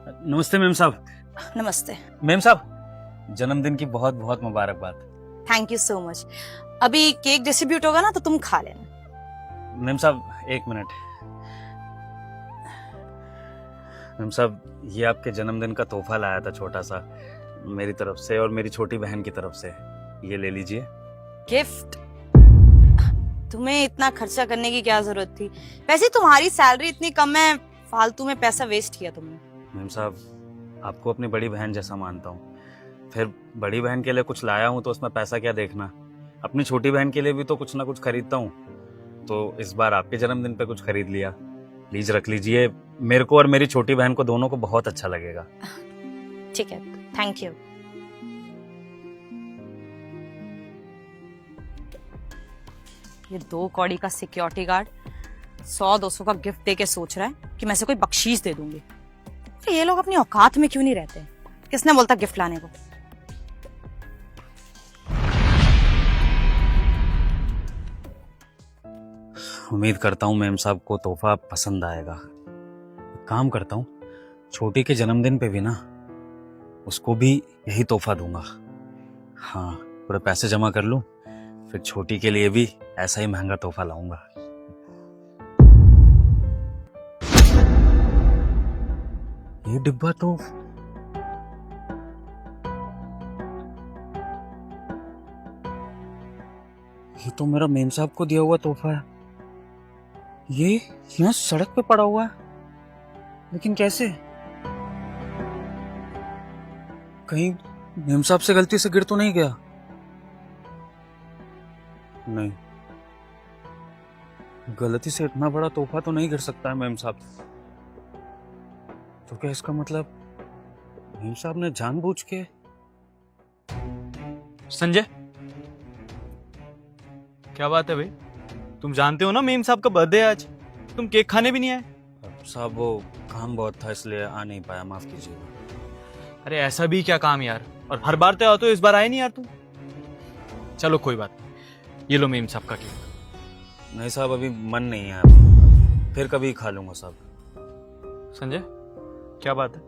नमस्ते मेम साहब। नमस्ते। मेम साहब, जन्मदिन की बहुत बहुत मुबारकबाद। Thank you so much. अभी केक डिस्ट्रीब्यूट होगा ना तो तुम खा लेना। मेम साहब एक मिनट। मेम साहब, ये आपके जन्मदिन का तोहफा लाया था छोटा सा, मेरी तरफ से और मेरी छोटी बहन की तरफ से। ये ले लीजिए। गिफ्ट? तुम्हें इतना खर्चा करने की क्या जरूरत थी? वैसे तुम्हारी सैलरी इतनी कम है, फालतू में पैसा वेस्ट किया तुमने। मेम साहब, आपको अपनी बड़ी बहन जैसा मानता हूँ, फिर बड़ी बहन के लिए कुछ लाया हूँ तो उसमें पैसा क्या देखना। अपनी छोटी बहन के लिए भी तो कुछ ना कुछ खरीदता हूँ, तो इस बार आपके जन्मदिन पे कुछ खरीद लिया। प्लीज रख लीजिए, मेरे को और मेरी छोटी बहन को दोनों को बहुत अच्छा लगेगा। ठीक है, थैंक यू। ये 2 कौड़ी का सिक्योरिटी गार्ड 100-200 का गिफ्ट देके सोच रहा है कि मैं इसे कोई बख्शीश दे दूंगी। तो ये लोग अपनी औकात में क्यों नहीं रहते? किसने बोलता गिफ्ट लाने को? उम्मीद करता हूँ मेम साहब को तोहफा पसंद आएगा। एक काम करता हूँ, छोटी के जन्मदिन पे भी ना उसको भी यही तोहफा दूंगा। हाँ, पूरे पैसे जमा कर लूं, फिर छोटी के लिए भी ऐसा ही महंगा तोहफा लाऊंगा। ये डिब्बा तो मेरा मेम साहब को दिया हुआ तोहफा है। ये यहाँ सड़क पे पड़ा हुआ है, लेकिन कैसे? कहीं मेम साहब से गलती से गिर तो नहीं गया? नहीं, गलती से इतना बड़ा तोहफा तो नहीं गिर सकता है मेम साहब। तो क्या इसका मतलब मेम साहब ने जानबूझ के? संजय, क्या बात है भाई? तुम जानते हो ना मेम साहब का बर्थडे है आज, तुम केक खाने भी नहीं आए? साहब वो काम बहुत था इसलिए आ नहीं पाया, माफ कीजिएगा। अरे ऐसा भी क्या काम यार, और हर बार तो आते हो, इस बार आए नहीं यार तुम। चलो कोई बात नहीं, ये लो मेम साहब का केक। नहीं साहब, अभी मन नहीं है, फिर कभी खा लूंगा साहब। संजय, क्या बात है?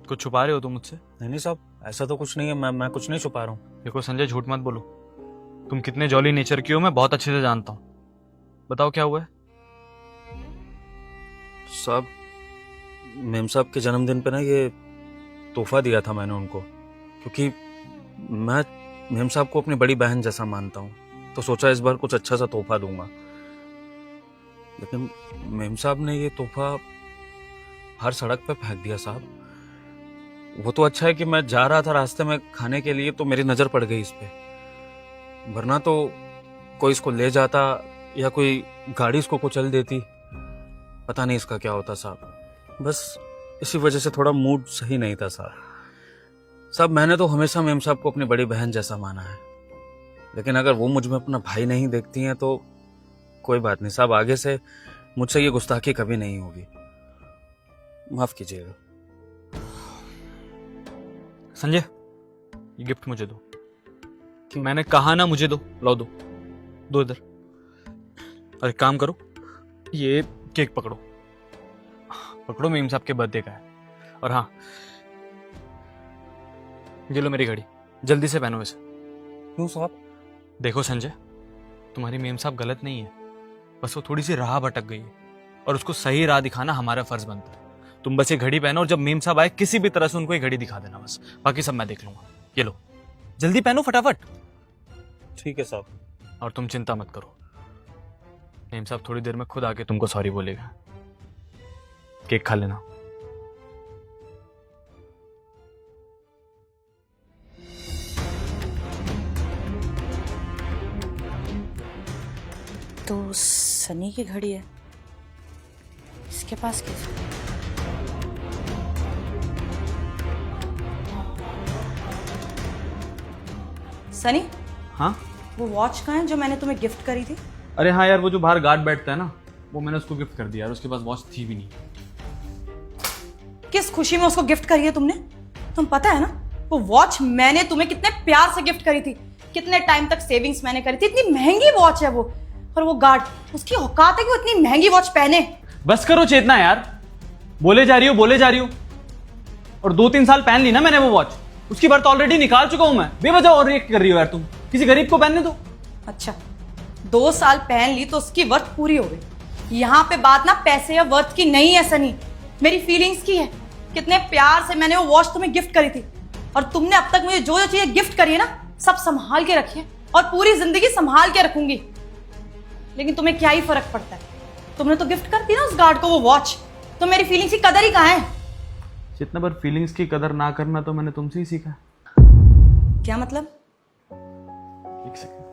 कुछ छुपा रहे हो तुम मुझसे? नहीं साहब, ऐसा तो कुछ नहीं है, मैं कुछ नहीं छुपा रहा हूँ। देखो संजय, झूठ मत बोलो, तुम कितने जॉली नेचर की हो मैं बहुत अच्छे से जानता हूँ। बताओ क्या हुआ है? साहब, मेम साहब के जन्मदिन पे ना ये तोहफा दिया था मैंने उनको, क्योंकि मैं मेम साहब को अपनी बड़ी बहन जैसा मानता हूँ, तो सोचा इस बार कुछ अच्छा सा तोहफा दूंगा। लेकिन मेम साहब ने ये तोहफा हर सड़क पे फेंक दिया साहब। वो तो अच्छा है कि मैं जा रहा था रास्ते में खाने के लिए, तो मेरी नजर पड़ गई इस पे, वरना तो कोई इसको ले जाता या कोई गाड़ी इसको कुचल देती, पता नहीं इसका क्या होता साहब। बस इसी वजह से थोड़ा मूड सही नहीं था साहब। मैंने तो हमेशा मेम साहब को अपनी बड़ी बहन जैसा माना है, लेकिन अगर वो मुझ में अपना भाई नहीं देखती हैं तो कोई बात नहीं साहब, आगे से मुझसे ये गुस्ताखी कभी नहीं होगी, माफ कीजिएगा। संजय, ये गिफ्ट मुझे दो। मैंने कहा ना मुझे दो, लो दो, दो इधर। और एक काम करो, ये केक पकड़ो, पकड़ो, मेम साहब के बर्थडे का है। और हाँ, ये लो मेरी घड़ी, जल्दी से पहनो इसे। क्यों साहब? देखो संजय, तुम्हारी मेम साहब गलत नहीं है, बस वो थोड़ी सी राह भटक गई है, और उसको सही राह दिखाना हमारा फर्ज बनता है। तुम बस ये घड़ी पहनो, और जब मेम साहब आए किसी भी तरह से उनको ये घड़ी दिखा देना, बस बाकी सब मैं देख लूंगा। ये लो, जल्दी पहनो फटाफट। ठीक है साहब। और तुम चिंता मत करो, मेम साहब थोड़ी देर में खुद आके तुमको सॉरी बोलेगा। केक खा लेना। तो सनी की घड़ी है, इसके पास कैसे? सनी, हाँ? वो वॉच कहाँ है जो मैंने तुम्हें गिफ्ट करी थी? अरे हाँ यार, वो जो बाहर गार्ड बैठता है ना, वो मैंने उसको गिफ्ट कर दिया यार, उसके पास वॉच थी भी नहीं। किस खुशी में उसको गिफ्ट करी है तुमने? तुम पता है ना, वो वॉच मैंने तुम्हें कितने प्यार से गिफ्ट करी थी, कितने टाइम तक सेविंग्स मैंने करी थी, इतनी महंगी वॉच है वो। और वो गार्ड, उसकी औकात है कि वो इतनी महंगी वॉच पहने। बस करो चेतना यार, बोले जा रही हो। और 2-3 साल पहन ली ना मैंने वो वॉच, उसकी बर्थ ऑलरेडी निकाल चुका हूं मैं। बेवजह और रिएक्ट कर रही हो यार तुम, किसी गरीब को पहनने दो। अच्छा, 2 साल पहन ली तो उसकी वर्थ पूरी हो गई। यहाँ पे बात ना पैसे या वर्थ की नहीं है सनी, मेरी फीलिंग्स की है। कितने प्यार से मैंने वो वॉच तुम्हें गिफ्ट करी थी, और तुमने अब तक मुझे जो जो चीजें गिफ्ट करी है ना, सब संभाल के रखी है, और पूरी जिंदगी संभाल के रखूंगी। लेकिन तुम्हें क्या ही फर्क पड़ता है, तुमने तो गिफ्ट कर दी ना उस गार्ड को वो वॉच, तो मेरी फीलिंग्स की कदर ही कहाँ है? जितना बार फीलिंग्स की कदर ना करना तो मैंने तुमसे ही सीखा। क्या मतलब? एक सेकंड,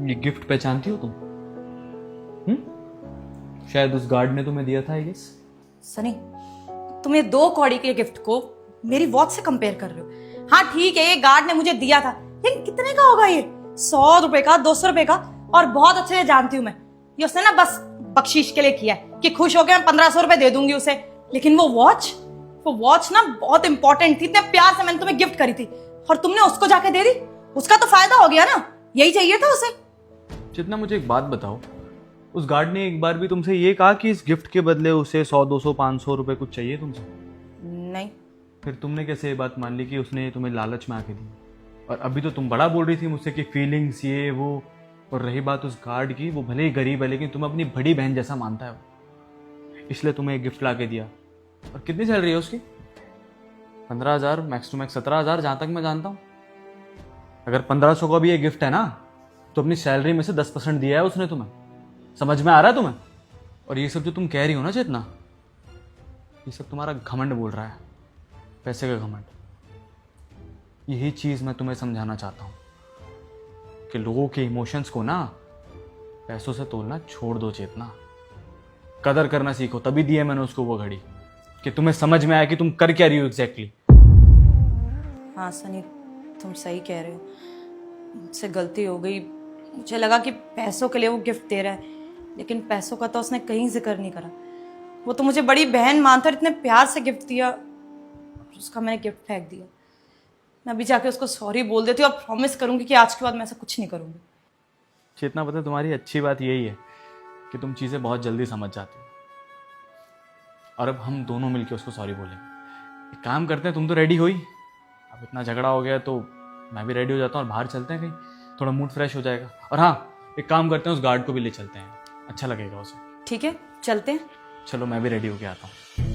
ये गिफ्ट पहचानती हो तुम? शायद उस गार्ड ने तुम्हें दिया था आई गेस। सनी, तुम ये 2 कौड़ी के गिफ्ट को मेरी वॉच से कंपेयर कर रहे हो। हाँ ठीक है, ये गार्ड ने मुझे दिया था, लेकिन कितने का होगा ये? 100 रुपए का, 200 रुपए का? और बहुत अच्छे से जानती हूँ मैं, ये उसने ना बस बख्शीश के लिए किया है कि खुश होकर मैं 1500 रुपए दे दूंगी उसे। लेकिन वो वॉच ना बहुत इंपॉर्टेंट थी, इतने प्यार से मैंने तुम्हें गिफ्ट करी थी, और तुमने उसको जाके दे दी। उसका तो फायदा हो गया ना, यही चाहिए था उसे। जितना मुझे एक बात बताओ, उस गार्ड ने एक बार भी तुमसे ये कहा कि इस गिफ्ट के बदले उसे 100, 200, 500 रुपए कुछ चाहिए तुमसे? नहीं। फिर तुमने कैसे ये बात मान ली कि उसने तुम्हें लालच में आके दी? और अभी तो तुम बड़ा बोल रही थी मुझसे कि फीलिंग्स ये वो। और रही बात उस गार्ड की, वो भले ही गरीब है लेकिन तुम्हें अपनी बड़ी बहन जैसा मानता है वो, इसलिए तुम्हें एक गिफ्ट ला के दिया। और कितनी सैलरी है उसकी? 15,000, मैक्स टू मैक्स 17,000 जहाँ तक मैं जानता हूँ। अगर 1500 का भी ये गिफ्ट है ना, तो अपनी सैलरी में से 10% दिया है उसने तुम्हें। समझ में आ रहा है तुम्हें? और ये सब जो तुम कह रही हो ना चेतना, ये सब तुम्हारा घमंड बोल रहा है, पैसे का घमंड। यही चीज मैं तुम्हें समझाना चाहता हूँ कि लोगों के इमोशंस को ना पैसों से तोलना छोड़ दो चेतना। कदर करना सीखो। तभी दी है मैंने उसको वो घड़ी कि तुम्हें समझ में आया कि तुम कर क्या रही हो एग्जैक्टली। हाँ सनी, तुम सही कह रहे हो, मुझसे गलती हो गई। मुझे लगा कि पैसों के लिए वो गिफ्ट दे रहा है, लेकिन पैसों का तो उसने कहीं जिक्र नहीं करा। वो तो मुझे बड़ी बहन मानता, इतने प्यार से गिफ्ट दिया, उसका मैंने गिफ्ट फेंक दिया। मैं अभी जाके उसको सॉरी बोल देती हूँ और प्रॉमिस करूंगी कि आज के बाद मैं ऐसा कुछ नहीं करूंगी। चेतना, पता है तुम्हारी अच्छी बात यही है कि तुम चीज़ें बहुत जल्दी समझ जाती हो। और अब हम दोनों मिलकर उसको सॉरी बोलेंगे। एक काम करते हैं, तुम तो रेडी हुई, अब इतना झगड़ा हो गया तो मैं भी रेडी हो जाता हूँ और बाहर चलते हैं कहीं, थोड़ा मूड फ्रेश हो जाएगा। और हाँ, एक काम करते हैं, उस गार्ड को भी ले चलते हैं, अच्छा लगेगा उसे। ठीक है, चलते हैं। चलो मैं भी रेडी होके आता हूँ।